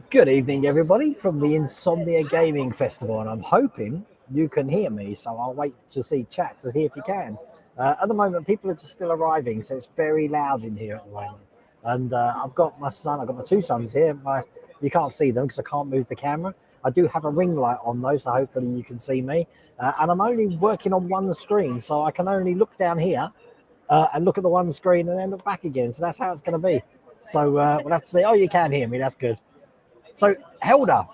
Good evening, everybody, from the Insomnia Gaming Festival, and I'm hoping you can hear me, so I'll wait to see chat to see if you can. At the moment, people are just still arriving, so it's very loud in here at the moment. And I've got my two sons here. You can't see them because I can't move the camera. I do have a ring light on though, so hopefully you can see me. And I'm only working on one screen, so I can only look down here and look at the one screen and then look back again. So that's how it's going to be. So we'll have to see. Oh, you can hear me. That's good. So, Helder,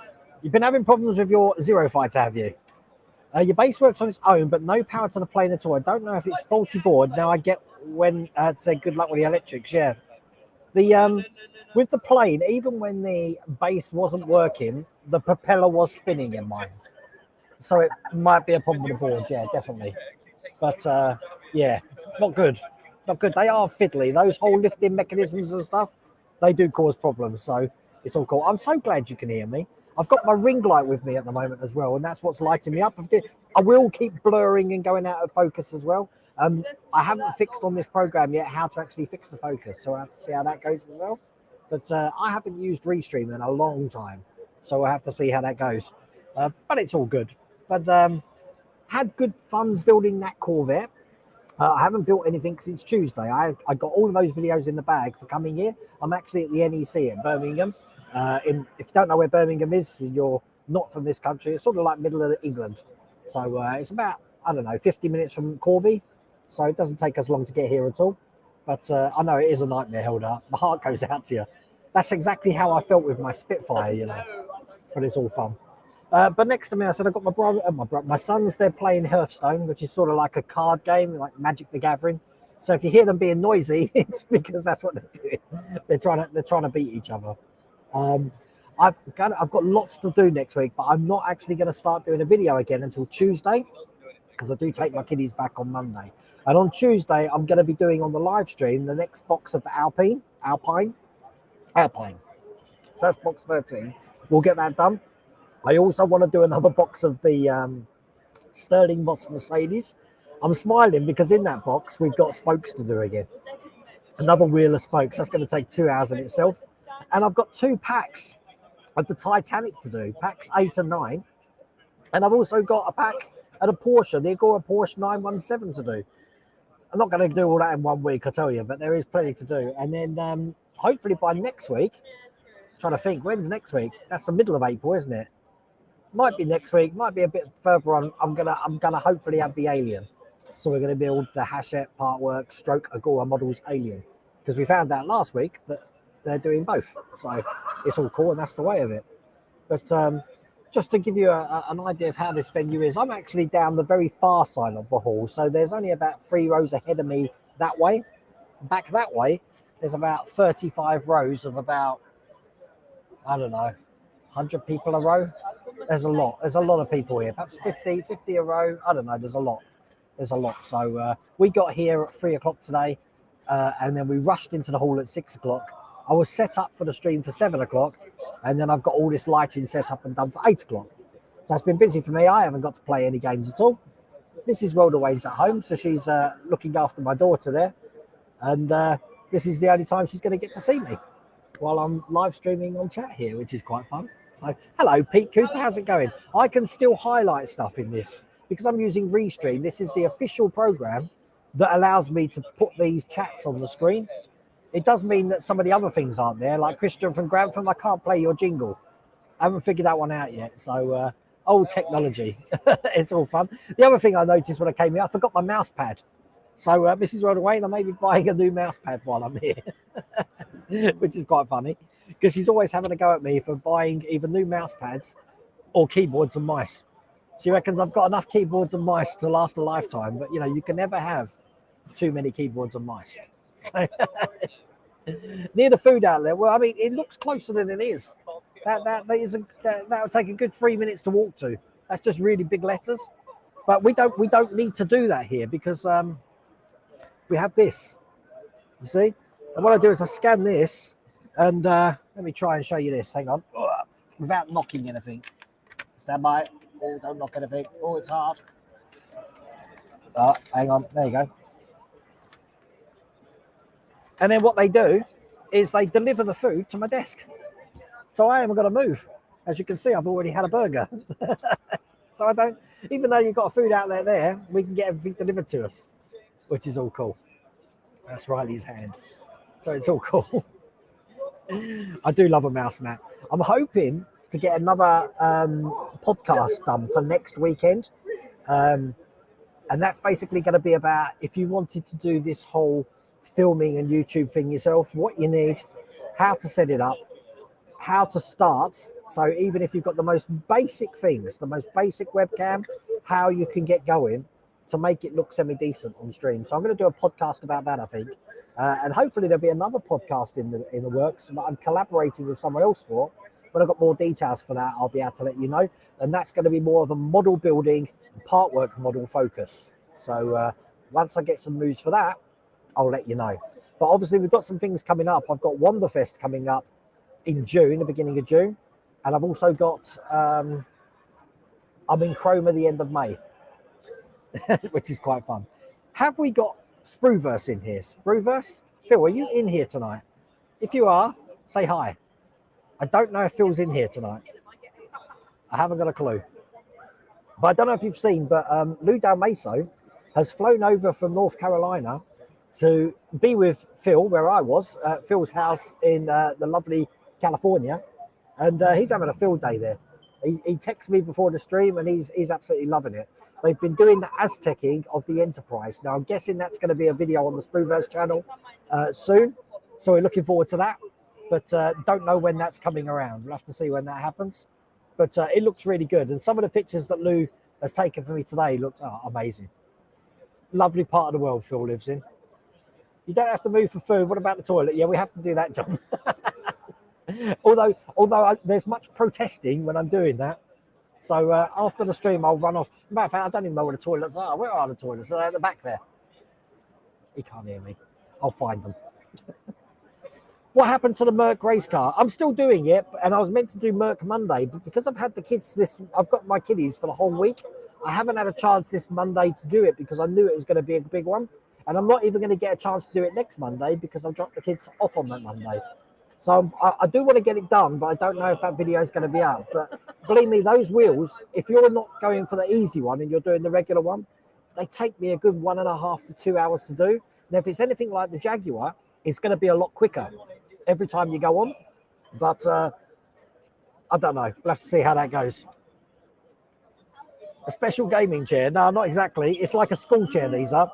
you've been having problems with your Zero Fighter, have you? Your base works on its own, but no power to the plane at all. I don't know if it's faulty board. Now I get when say good luck with the electrics. Yeah, the with the plane, even when the base wasn't working, the propeller was spinning in mine. So it might be a problem with the board. Yeah, definitely. But yeah, not good. Not good. They are fiddly. Those whole lifting mechanisms and stuff, they do cause problems. So it's all cool. I'm so glad you can hear me. I've got my ring light with me at the moment as well, and that's what's lighting me up. I will keep blurring and going out of focus as well. I haven't fixed on this program yet how to actually fix the focus, so I have to see how that goes as well. But I haven't used Restream in a long time, so we'll have to see how that goes. But it's all good. But had good fun building that Corvette. I haven't built anything since Tuesday. I got all of those videos in the bag for coming here. I'm actually at the NEC at Birmingham. If you don't know where Birmingham is, you're not from this country. It's sort of like middle of England. So it's about, 50 minutes from Corby. So it doesn't take us long to get here at all. But I know it is a nightmare, Hilda. My heart goes out to you. That's exactly how I felt with my Spitfire, But it's all fun. But next to me, I said I've got my sons. They're playing Hearthstone, which is sort of like a card game, like Magic the Gathering. So if you hear them being noisy, it's because that's what they're doing. They're trying to beat each other. I've got lots to do next week, but I'm not actually going to start doing a video again until Tuesday because I do take my kiddies back on Monday. And on Tuesday, I'm going to be doing on the live stream the next box of the Alpine. So that's box 13. We'll get that done. I also want to do another box of the Sterling Moss Mercedes. I'm smiling because in that box, we've got spokes to do again. Another wheel of spokes. That's going to take 2 hours in itself. And I've got 2 packs of the Titanic to do, packs 8 and 9. And I've also got a pack at a Porsche, the Agora Porsche 917 to do. I'm not going to do all that in 1 week, I tell you, but there is plenty to do. And then hopefully by next week, trying to think, when's next week? That's the middle of April, isn't it? Might be next week, might be a bit further on. I'm gonna hopefully have the Alien. So we're gonna build the Hachette Partwork stroke Agora Models Alien. Because we found out last week that they're doing both. So it's all cool and that's the way of it. But just to give you an idea of how this venue is, I'm actually down the very far side of the hall. So there's only about 3 rows ahead of me that way. Back that way, there's about 35 rows of about, 100 people a row. There's a lot of people here, perhaps 50 a row. I don't know. There's a lot. So we got here at 3 o'clock today, and then we rushed into the hall at 6 o'clock. I was set up for the stream for 7 o'clock, and then I've got all this lighting set up and done for 8 o'clock. So it's been busy for me. I haven't got to play any games at all. Mrs. Welderwain's at home, so she's looking after my daughter there, and this is the only time she's going to get to see me while I'm live streaming on chat here, which is quite fun. So, hello, Pete Cooper. How's it going? I can still highlight stuff in this because I'm using Restream. This is the official program that allows me to put these chats on the screen. It does mean that some of the other things aren't there, like Christian from Grantham. I can't play your jingle. I haven't figured that one out yet. So, old technology. It's all fun. The other thing I noticed when I came here, I forgot my mouse pad. So, Mrs. Rodaway, I may be buying a new mouse pad while I'm here, which is quite funny. Because she's always having a go at me for buying either new mouse pads or keyboards and mice. She reckons I've got enough keyboards and mice to last a lifetime, but you can never have too many keyboards and mice. So, near the food outlet, well, I mean, it looks closer than it is. That'll take a good 3 minutes to walk to. That's just really big letters, but we don't need to do that here because we have this. You see, and what I do is I scan this. And let me try and show you this. Hang on. Without knocking anything. Stand by. Oh, don't knock anything. Oh, it's hard. Hang on. There you go. And then what they do is they deliver the food to my desk. So I am going to move. As you can see, I've already had a burger. So I don't, even though you've got a food outlet there, we can get everything delivered to us, which is all cool. That's Riley's hand. So it's all cool. I do love a mouse mat. I'm hoping to get another podcast done for next weekend. And that's basically going to be about if you wanted to do this whole filming and YouTube thing yourself, what you need, how to set it up, how to start. So even if you've got the most basic things, the most basic webcam, how you can get going to make it look semi-decent on stream. So I'm going to do a podcast about that, I think. And hopefully there'll be another podcast in the works that I'm collaborating with someone else for. When I've got more details for that, I'll be able to let you know. And that's going to be more of a model building, part work model focus. So once I get some news for that, I'll let you know. But obviously we've got some things coming up. I've got Wonderfest coming up in June, the beginning of June. And I've also got, I'm in Chrome at the end of May, which is quite fun. Have we got Spruverse in here? Spruverse? Phil, are you in here tonight? If you are, say hi. I don't know if Phil's in here tonight. I haven't got a clue. But I don't know if you've seen, but Lou Dalmaso has flown over from North Carolina to be with Phil, where I was, at Phil's house in the lovely California. And he's having a field day there. He texted me before the stream and he's absolutely loving it. They've been doing the Aztecing of the Enterprise. Now, I'm guessing that's going to be a video on the Spruverse channel soon. So we're looking forward to that. But don't know when that's coming around. We'll have to see when that happens. But it looks really good. And some of the pictures that Lou has taken for me today looked amazing. Lovely part of the world Phil lives in. You don't have to move for food. What about the toilet? Yeah, we have to do that, John. although there's much protesting when I'm doing that. So after the stream, I'll run off. Matter of fact, I don't even know where the toilets are. Where are the toilets? They're at the back there. He can't hear me. I'll find them. What happened to the Merc race car? I'm still doing it, and I was meant to do Merc Monday, but because I've had the kids I've got my kiddies for the whole week. I haven't had a chance this Monday to do it because I knew it was going to be a big one. And I'm not even going to get a chance to do it next Monday because I'll drop the kids off on that Monday. So I do want to get it done, but I don't know if that video is going to be out. But believe me, those wheels, if you're not going for the easy one and you're doing the regular one, they take me a good 1.5 to 2 hours to do. Now, if it's anything like the Jaguar, it's going to be a lot quicker every time you go on. But I don't know. We'll have to see how that goes. A special gaming chair? No, not exactly. It's like a school chair, these are.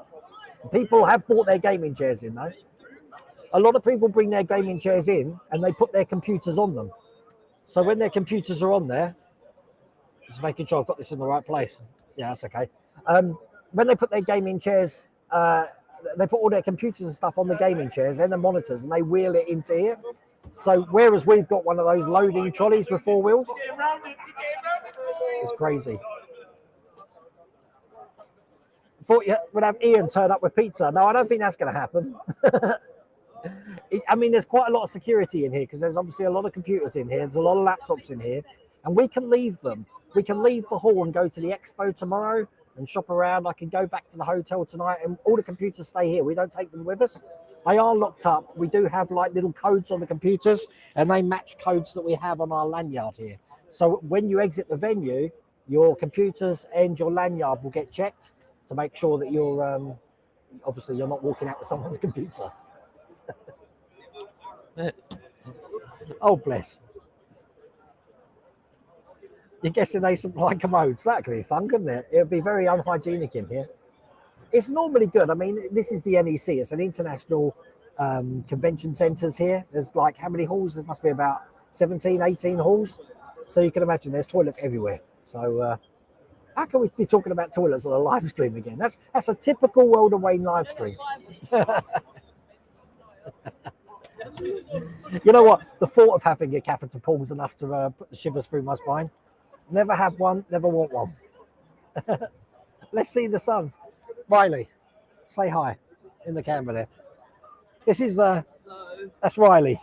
People have bought their gaming chairs in, though. A lot of people bring their gaming chairs in and they put their computers on them. So when their computers are on there, just making sure I've got this in the right place. Yeah, that's okay. When they put their gaming chairs, they put all their computers and stuff on the gaming chairs and the monitors and they wheel it into here. So whereas we've got one of those loading trolleys with 4 wheels, it's crazy. Thought you would have Ian turn up with pizza. No, I don't think that's going to happen. I mean, there's quite a lot of security in here because there's obviously a lot of computers in here. There's a lot of laptops in here, and we can leave them. We can leave the hall and go to the expo tomorrow and shop around. I can go back to the hotel tonight, and all the computers stay here. We don't take them with us. They are locked up. We do have like little codes on the computers, and they match codes that we have on our lanyard here. So when you exit the venue, your computers and your lanyard will get checked to make sure that you're obviously you're not walking out with someone's computer. Oh, bless. You're guessing they supply commodes. That could be fun, couldn't it? It would be very unhygienic in here. It's normally good. I mean, this is the NEC. It's an international convention centres here. There's like how many halls? There must be about 17, 18 halls. So you can imagine there's toilets everywhere. So how can we be talking about toilets on a live stream again? That's a typical World of Wayne live stream. You know what? The thought of having a catheter pulls enough to put the shivers through my spine. Never have one, never want one. Let's see the sun. Riley, say hi in the camera there. This is that's Riley.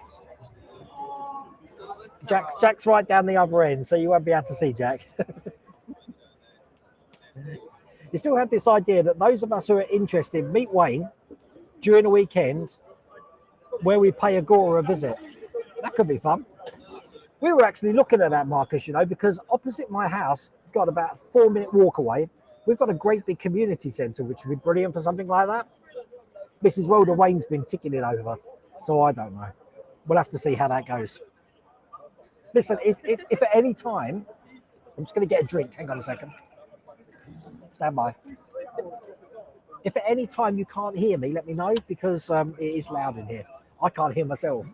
Jack's right down the other end, so you won't be able to see Jack. You still have this idea that those of us who are interested meet Wayne during the weekend where we pay Agora a visit. That could be fun. We were actually looking at that, Marcus, you know, because opposite my house, got about a 4-minute walk away, we've got a great big community centre, which would be brilliant for something like that. Mrs. Rhoda Wayne's been ticking it over, so I don't know. We'll have to see how that goes. Listen, if at any time, I'm just going to get a drink. Hang on a second. Stand by. If at any time you can't hear me, let me know, because it is loud in here. I can't hear myself.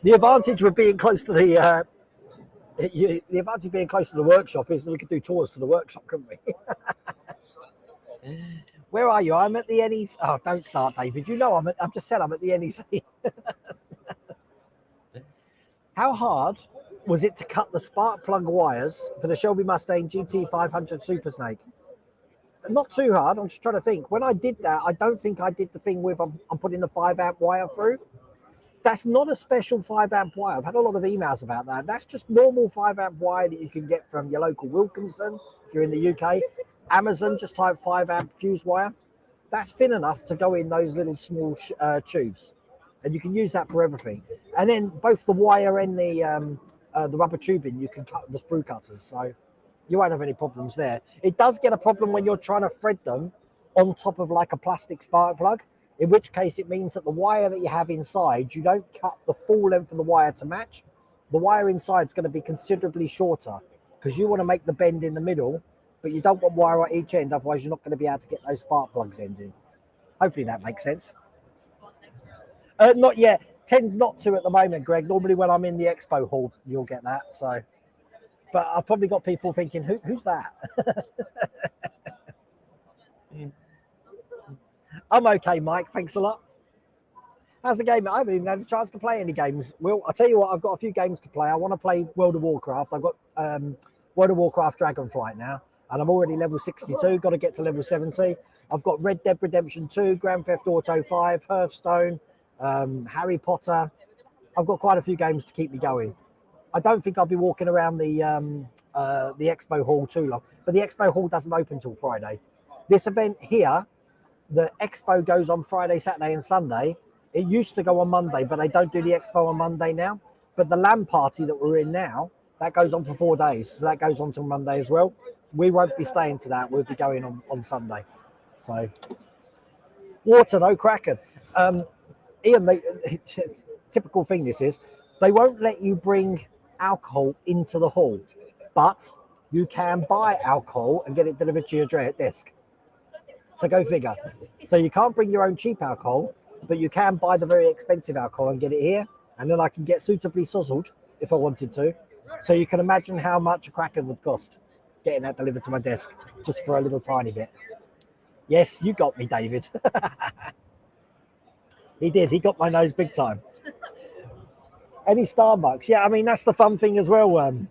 The advantage with being close to the advantage of being close to the workshop is that we could do tours to the workshop, couldn't we? Where are you? I'm at the NEC. Oh, don't start, David. You know I've just said I'm at the NEC. How hard was it to cut the spark plug wires for the Shelby Mustang GT500 Super Snake? Not too hard. I'm just trying to think. When I did that, I don't think I did the thing with I'm putting the 5-amp wire through. That's not a special 5-amp wire. I've had a lot of emails about that. That's just normal 5-amp wire that you can get from your local Wilkinson if you're in the UK. Amazon, just type 5-amp fuse wire. That's thin enough to go in those little small tubes, and you can use that for everything. And then both the wire and the rubber tubing you can cut with the sprue cutters, so you won't have any problems there. It does get a problem when you're trying to thread them on top of like a plastic spark plug, in which case it means that the wire that you have inside, you don't cut the full length of the wire to match. The wire inside is going to be considerably shorter because you want to make the bend in the middle, but you don't want wire at each end, otherwise you're not going to be able to get those spark plugs in. Hopefully that makes sense. Not yet. Tends not to at the moment, Greg. Normally when I'm in the expo hall, you'll get that. So, but I've probably got people thinking, who's that? I'm okay, Mike. Thanks a lot. How's the game? I haven't even had a chance to play any games. Well, I'll tell you what, I've got a few games to play. I want to play World of Warcraft. I've got World of Warcraft Dragonflight now, and I'm already level 62. Got to get to level 70. I've got Red Dead Redemption 2, Grand Theft Auto 5, Hearthstone, Harry Potter. I've got quite a few games to keep me going. I don't think I'll be walking around the expo hall too long, but the expo hall doesn't open till Friday. This event here, the expo goes on Friday, Saturday, and Sunday. It used to go on Monday, but they don't do the expo on Monday now. But the LAN party that we're in now, that goes on for 4 days. So that goes on till Monday as well. We won't be staying to that. We'll be going on Sunday. So, water, no cracking. Ian, typical thing this is, they won't let you bring alcohol into the hall, but you can buy alcohol and get it delivered to your desk. So go figure. So you can't bring your own cheap alcohol, but you can buy the very expensive alcohol and get it here, and then I can get suitably sozzled if I wanted to. So you can imagine how much a Kraken would cost getting that delivered to my desk, just for a little tiny bit. Yes, you got me, David. He did. He got my nose big time. Any Starbucks? Yeah, I mean, that's the fun thing as well,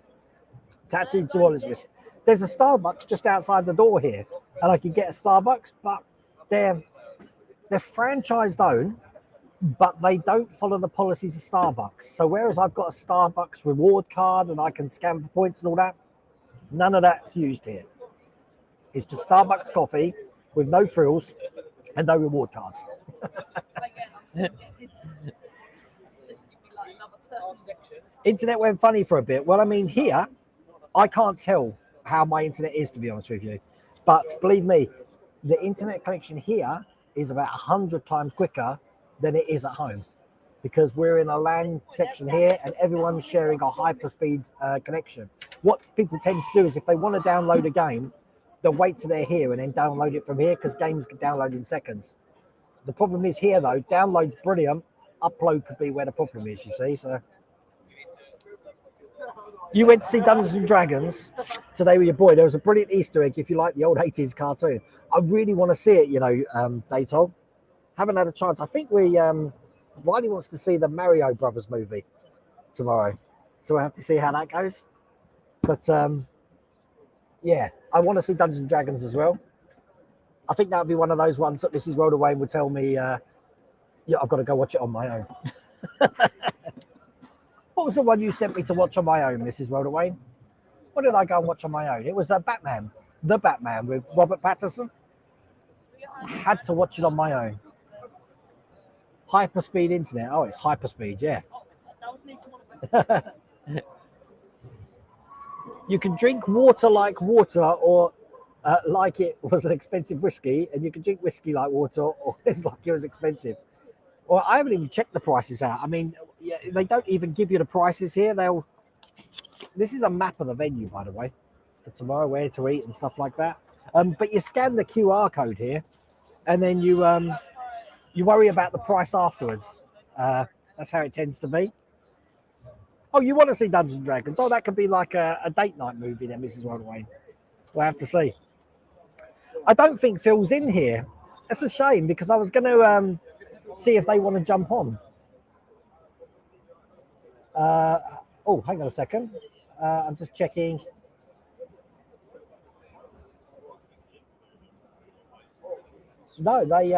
tattooed zoologist. There's a Starbucks just outside the door here, and I can get a Starbucks, but they're franchised owned, but they don't follow the policies of Starbucks. So whereas I've got a Starbucks reward card and I can scan for points and all that, none of that's used here. It's just Starbucks coffee with no frills and no reward cards. Internet went funny for a bit. Well, I mean, here, I can't tell how my internet is, to be honest with you. But believe me, the internet connection here is about 100 times quicker than it is at home, because we're in a LAN section here and everyone's sharing a hyperspeed connection. What people tend to do is if they want to download a game, they'll wait till they're here and then download it from here, because games can download in seconds. The problem is here, though, download's brilliant. Upload could be where the problem is, you see. So you went to see Dungeons and Dragons today with your boy. There was a brilliant Easter egg if you like the old 80s cartoon. I really want to see it, you know, Daytol. Haven't had a chance. I think Riley wants to see the Mario Brothers movie tomorrow. So we'll have to see how that goes. But yeah, I want to see Dungeons and Dragons as well. I think that would be one of those ones that Mrs. Rhoda Wayne would tell me, yeah, I've got to go watch it on my own. What was the one you sent me to watch on my own, Mrs. Rhoda Wayne? What did I go and watch on my own? It was Batman, The Batman with Robert Pattinson. Had to watch it on my own. Hyperspeed internet. Oh, it's hyperspeed, yeah. You can drink water like water, or like it was an expensive whiskey, and you can drink whiskey like water, or it's like it was expensive. Well, I haven't even checked the prices out. I mean, yeah, they don't even give you the prices here. This is a map of the venue, by the way, for tomorrow, where to eat and stuff like that. But you scan the QR code here, and then you worry about the price afterwards. That's how it tends to be. Oh, you want to see Dungeons and Dragons? Oh, that could be like a date night movie then, Mrs. Rodwayne. We'll have to see. I don't think Phil's in here. That's a shame, because I was going to see if they want to jump on. Oh, hang on a second. I'm just checking. No, they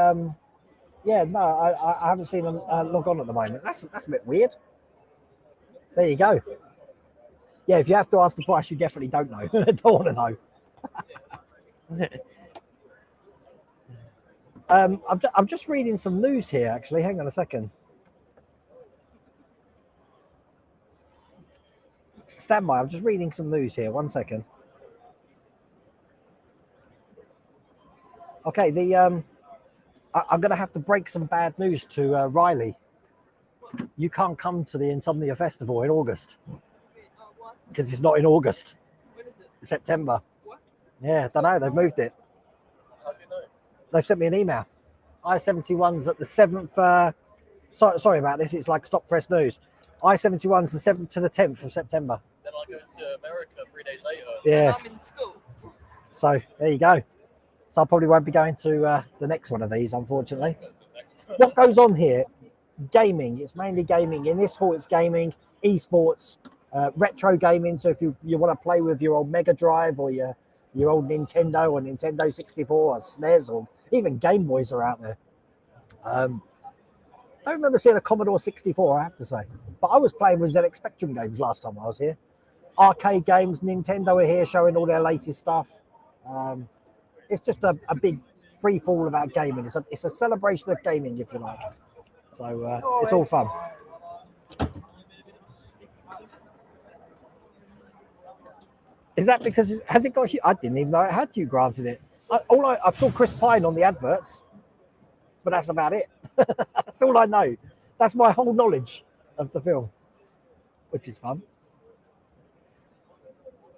yeah, no, I haven't seen them log on at the moment. That's a bit weird. There you go. Yeah, if you have to ask the price, you definitely don't know. Don't want to know. I'm just reading some news here, actually. Hang on a second. Stand by. I'm just reading some news here. 1 second. Okay, I'm going to have to break some bad news to Riley. You can't come to the Insomnia Festival in August. Because it's not in August. When is it? September. What? Yeah, don't know. They've moved it. How do you know? They've sent me an email. I-71's at the 7th. Sorry about this. It's like Stop Press News. I-71's the 7th to the 10th of September. Then I go to America 3 days later. Yeah. I'm in school. So there you go. So I probably won't be going to the next one of these, unfortunately. What goes on here? Gaming. It's mainly gaming. In this hall, it's gaming, esports, retro gaming. So if you want to play with your old Mega Drive or your old Nintendo or Nintendo 64 or SNES, or even Game Boys are out there. I don't remember seeing a Commodore 64, I have to say. But I was playing with ZX Spectrum games last time I was here. Arcade games, Nintendo are here showing all their latest stuff. It's just a big free fall about gaming. It's a celebration of gaming, if you like. So it's all fun. Is that because has it got? I didn't even know it had Hugh Grant in it. I saw Chris Pine on the adverts, but that's about it. That's all I know. That's my whole knowledge of the film, which is fun.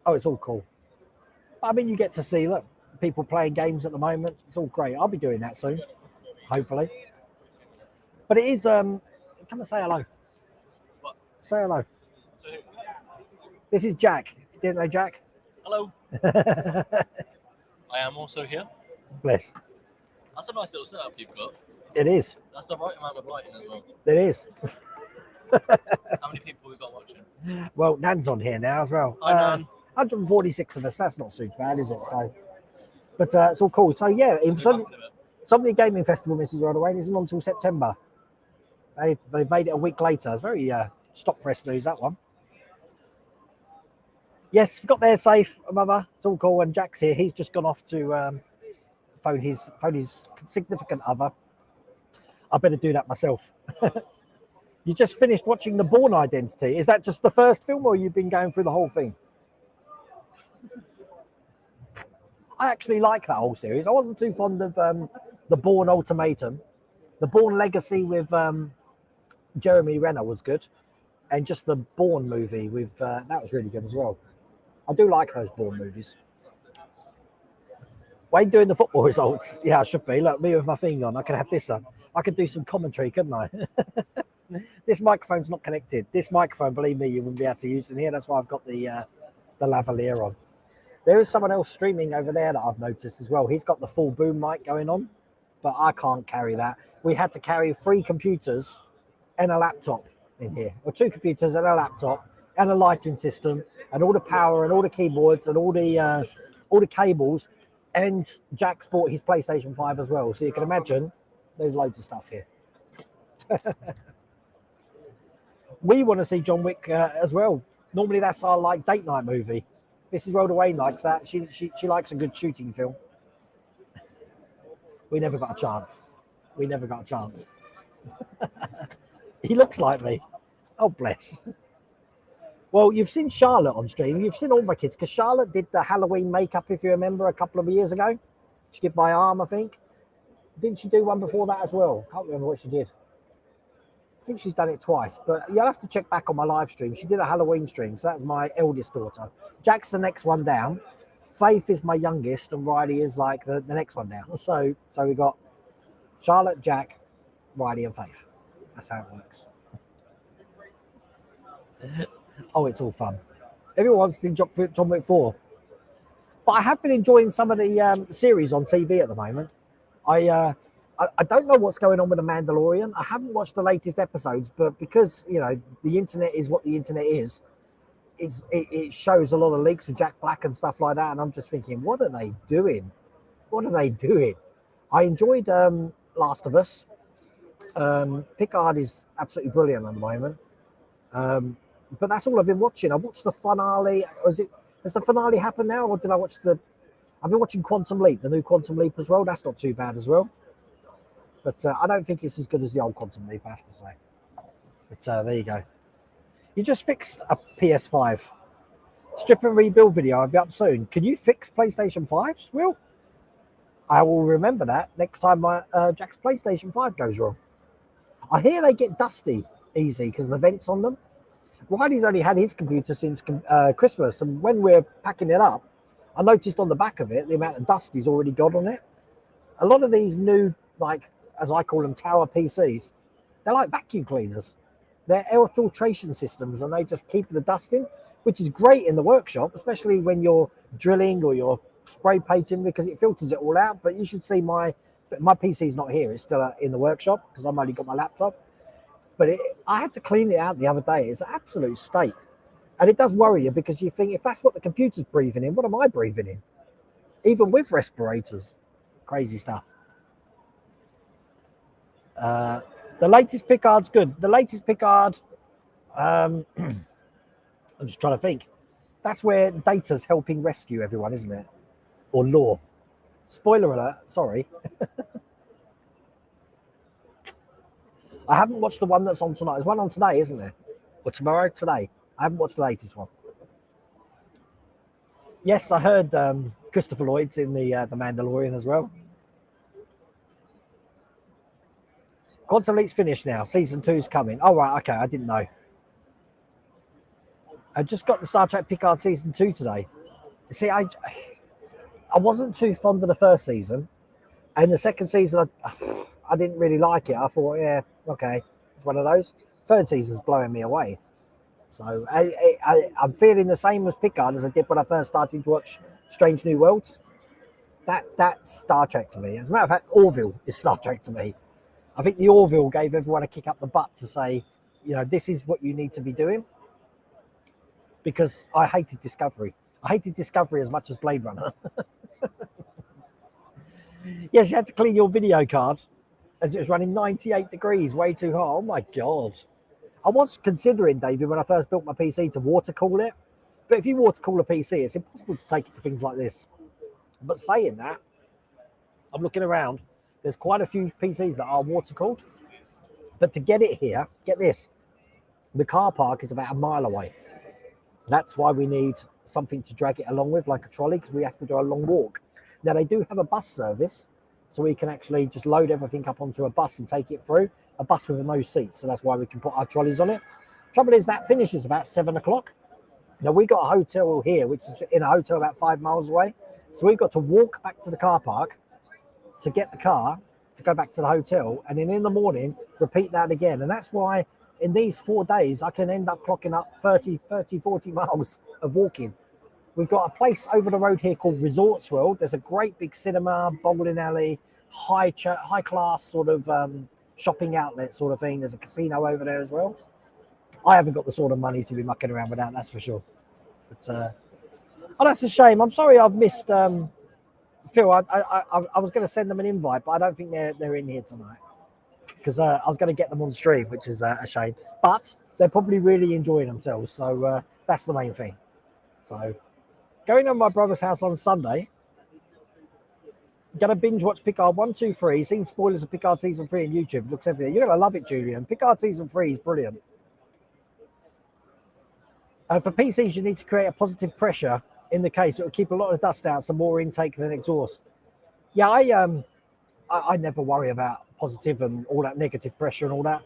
Oh, it's all cool. I mean, you get to see people playing games at the moment. It's all great. I'll be doing that soon, hopefully. But it is. Come and say hello. What? Say hello. To who? This is Jack. You didn't know Jack? Hello. I am also here. Bless. That's a nice little setup you've got. It is. That's the right amount of lighting as well. It is. How many people we got watching? Well, Nan's on here now as well. Hi, Nan. 146 of us. That's not too bad, is it? So, but it's all cool. So yeah, Insomnia Gaming Festival, Mrs. Rodwayne, isn't until September. They made it a week later. It's very Stop Press News, that one. Yes, got there safe, mother. It's all cool. And Jack's here. He's just gone off to phone his significant other. I better do that myself. You just finished watching The Bourne Identity. Is that just the first film, or you've been going through the whole thing? I actually like that whole series. I wasn't too fond of The Bourne Ultimatum. The Bourne Legacy with Jeremy Renner was good. And just the Bourne movie with that was really good as well. I do like those Bourne movies. Wayne doing the football results. Yeah, I should be. Look, me with my thing on. I could have this up. I could do some commentary, couldn't I? This microphone's not connected. This microphone, believe me, you wouldn't be able to use in here. That's why I've got the lavalier on. There is someone else streaming over there that I've noticed as well. He's got the full boom mic going on, but I can't carry that. We had to carry 3 computers and a laptop in here, or 2 computers and a laptop and a lighting system and all the power and all the keyboards and all the cables. And Jack's bought his PlayStation 5 as well, so you can imagine there's loads of stuff here. We want to see John Wick as well. Normally that's our date night movie. Mrs. Rodwayne likes that. She likes a good shooting film. We never got a chance. We never got a chance. He looks like me. Oh, bless. Well, you've seen Charlotte on stream. You've seen all my kids because Charlotte did the Halloween makeup, if you remember, a couple of years ago. She did my arm, I think. Didn't she do one before that as well? Can't remember what she did. I think she's done it twice, but you'll have to check back on my live stream. She did a Halloween stream, so that's my eldest daughter. Jack's the next one down. Faith is my youngest, and Riley is like the next one down. So we got Charlotte, Jack, Riley, and Faith. That's how it works. Oh, it's all fun. Everyone wants to see John Wick 4. But I have been enjoying some of the series on TV at the moment. I don't know what's going on with The Mandalorian. I haven't watched the latest episodes, but because, you know, the internet is what the internet is, it shows a lot of leaks of Jack Black and stuff like that. And I'm just thinking, what are they doing? What are they doing? I enjoyed Last of Us. Picard is absolutely brilliant at the moment. But that's all I've been watching. I watched the finale. Has the finale happened now, or did I watch I've been watching Quantum Leap, the new Quantum Leap as well. That's not too bad as well. But I don't think it's as good as the old Quantum Leap, I have to say. But there you go. You just fixed a PS5. Strip and rebuild video. I'll be up soon. Can you fix PlayStation 5s, Will? I will remember that next time my Jack's PlayStation 5 goes wrong. I hear they get dusty easy because of the vents on them. Riley's only had his computer since Christmas, and when we're packing it up, I noticed on the back of it the amount of dust he's already got on it. A lot of these new, like, as I call them, tower PCs, they're like vacuum cleaners. They're air filtration systems, and they just keep the dust in, which is great in the workshop, especially when you're drilling or you're spray painting, because it filters it all out. But you should see my PC's not here. It's still in the workshop because I've only got my laptop. But I had to clean it out the other day. It's an absolute state. And it does worry you because you think, if that's what the computer's breathing in, what am I breathing in? Even with respirators. Crazy stuff. The latest Picard's good. The latest Picard, I'm just trying to think. That's where Data's helping rescue everyone, isn't it? Or Law. Spoiler alert, sorry. I haven't watched the one that's on tonight. There's one on today, isn't there? Or tomorrow? Today. I haven't watched the latest one. Yes, I heard Christopher Lloyd's in the Mandalorian as well. Quantum Leap's finished now. Season 2's coming. Oh, right. Okay. I didn't know. I just got the Star Trek Picard Season 2 today. See, I wasn't too fond of the first season. And the second season, I didn't really like it. I thought, yeah, okay. It's one of those. Third season's blowing me away. So I'm feeling the same as Picard as I did when I first started to watch Strange New Worlds. That's Star Trek to me. As a matter of fact, Orville is Star Trek to me. I think the Orville gave everyone a kick up the butt to say, you know, this is what you need to be doing. Because I hated Discovery. I hated Discovery as much as Blade Runner. Yes, you had to clean your video card as it was running 98 degrees, way too hot. Oh my God. I was considering, David, when I first built my PC to water cool it. But if you water cool a PC, it's impossible to take it to things like this. But saying that, I'm looking around. There's quite a few PCs that are water cooled. But to get it here, get this. The car park is about a mile away. That's why we need something to drag it along with, like a trolley, because we have to do a long walk. Now, they do have a bus service, so we can actually just load everything up onto a bus and take it through. A bus with no seats, so that's why we can put our trolleys on it. Trouble is, that finishes about 7 o'clock. Now, we got a hotel here, which is in a hotel about 5 miles away. So we've got to walk back to the car park to get the car, to go back to the hotel, and then in the morning, repeat that again. And that's why in these 4 days, I can end up clocking up 30, 40 miles of walking. We've got a place over the road here called Resorts World. There's a great big cinema, bowling alley, high class sort of shopping outlet sort of thing. There's a casino over there as well. I haven't got the sort of money to be mucking around with that, that's for sure. But oh, that's a shame. I'm sorry I've missed Phil. I was going to send them an invite, but I don't think they're in here tonight because I was going to get them on stream, which is a shame. But they're probably really enjoying themselves, so that's the main thing. So going to my brother's house on Sunday. Gonna binge watch Picard 1, 2, 3. Seen spoilers of Picard season 3 on YouTube. It looks everywhere. You're gonna love it, Julian. Picard season 3 is brilliant. For PCs, you need to create a positive pressure in the case. It will keep a lot of dust out, so more intake than exhaust. Yeah, I never worry about positive and all that negative pressure and all that.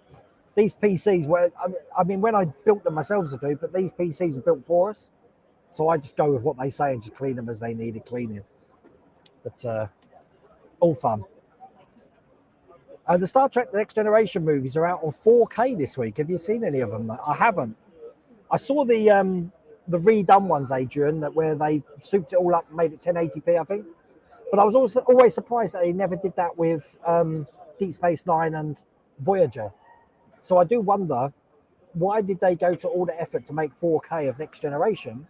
These PCs, I mean, when I built them myself to do, but these PCs are built for us, so I just go with what they say and just clean them as they needed cleaning. But all fun. The Star Trek: The Next Generation movies are out on 4K this week. Have you seen any of them? I haven't. I saw the redone ones, Adrian, where they souped it all up and made it 1080p, I think. But I was also always surprised that they never did that with Deep Space Nine and Voyager. So I do wonder, why did they go to all the effort to make 4K of Next Generation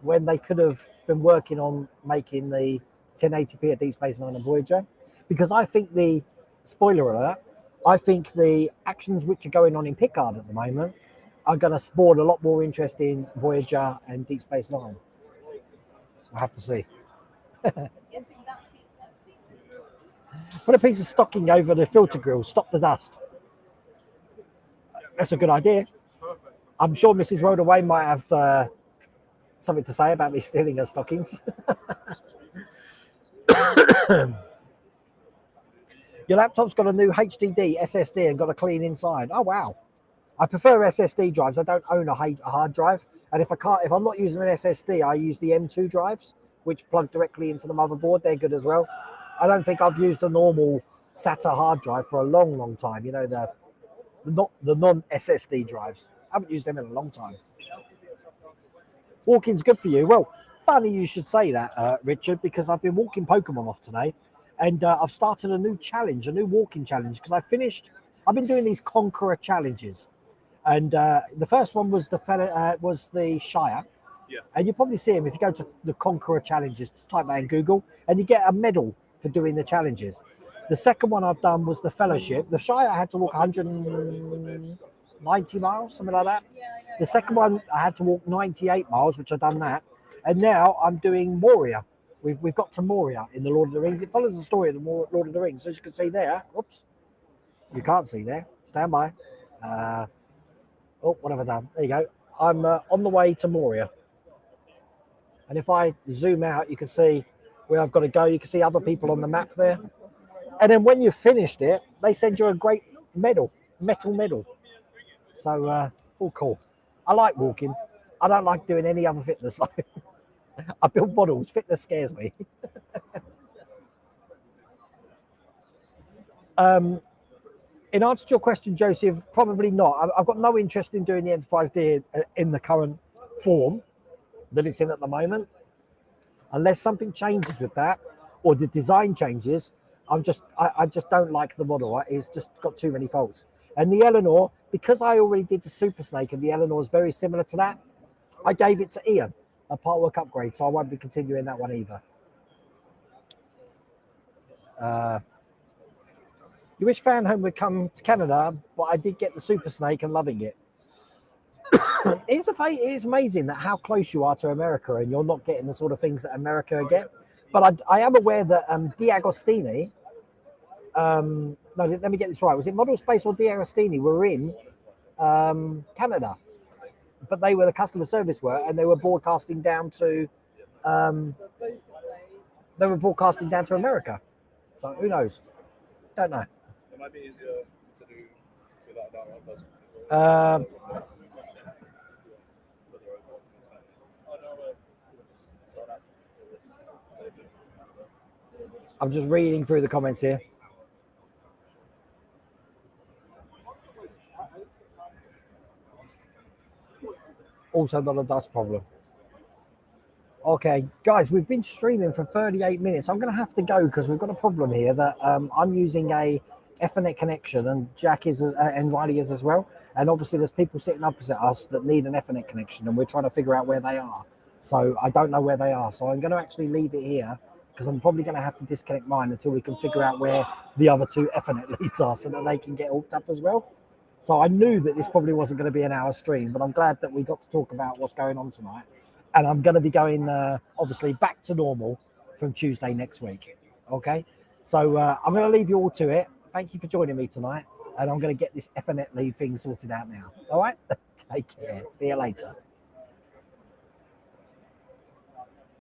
when they could have been working on making the 1080p of Deep Space Nine and Voyager? Because I think spoiler alert, I think the actions which are going on in Picard at the moment are going to spawn a lot more interest in Voyager and Deep Space Nine. I have to see. Put a piece of stocking over the filter grill, stop the dust. That's a good idea. I'm sure Mrs. Rhoda Wayne might have something to say about me stealing her stockings. Your laptop's got a new HDD SSD and got a clean inside. Oh wow! I prefer SSD drives. I don't own a hard drive, and if I'm not using an SSD, I use the M2 drives, which plug directly into the motherboard. They're good as well. I don't think I've used a normal SATA hard drive for a long time. You know, the non SSD drives. I haven't used them in a long time. Walking's good for you. Well, funny you should say that, Richard, because I've been walking Pokemon off today, and I've started a new challenge, a new walking challenge, because I've been doing these Conqueror challenges, and the first one was the Shire. Yeah. And you probably see him if you go to the Conqueror challenges, just type that in Google, and you get a medal for doing the challenges. The second one I've done was the Fellowship. The Shire, I had to walk 190 miles, something like that. The second one, I had to walk 98 miles, which I've done that. And now I'm doing Moria. We've got to Moria in the Lord of the Rings. It follows the story of the Lord of the Rings. So as you can see there, oops, you can't see there. Stand by. What have I done? There you go. I'm on the way to Moria. And if I zoom out, you can see where I've got to go. You can see other people on the map there. And then when you've finished it, they send you a great metal medal. So, all cool. I like walking. I don't like doing any other fitness. I build models. Fitness scares me. In answer to your question, Joseph, probably not. I've got no interest in doing the Enterprise D in the current form that it's in at the moment. Unless something changes with that, or the design changes, I just don't like the model. It's just got too many faults. And the Eleanor, because I already did the Super Snake, and the Eleanor is very similar to that, I gave it to Ian, a part work upgrade, so I won't be continuing that one either. You wish Fan Home would come to Canada, but I did get the Super Snake and loving it. It's amazing that how close you are to America and you're not getting the sort of things that America get. But I am aware that D'Agostini, no, let me get this right. Was it Model Space or D'Agostini were in Canada? But they were the customer service and they were broadcasting down to America. So who knows? Don't know. It might be easier to do without download. I'm just reading through the comments here. Also not a dust problem. Okay, guys, we've been streaming for 38 minutes. I'm going to have to go because we've got a problem here that I'm using a Ethernet connection, and Jack is and Riley is as well. And obviously there's people sitting opposite us that need an Ethernet connection, and we're trying to figure out where they are. So I don't know where they are. So I'm going to actually leave it here because I'm probably going to have to disconnect mine until we can figure out where the other two Ethernet leads are so that they can get hooked up as well. So I knew that this probably wasn't going to be an hour stream, but I'm glad that we got to talk about what's going on tonight. And I'm going to be going, obviously, back to normal from Tuesday next week. Okay, so I'm going to leave you all to it. Thank you for joining me tonight, and I'm going to get this Ethernet lead thing sorted out now. All right, take care. See you later.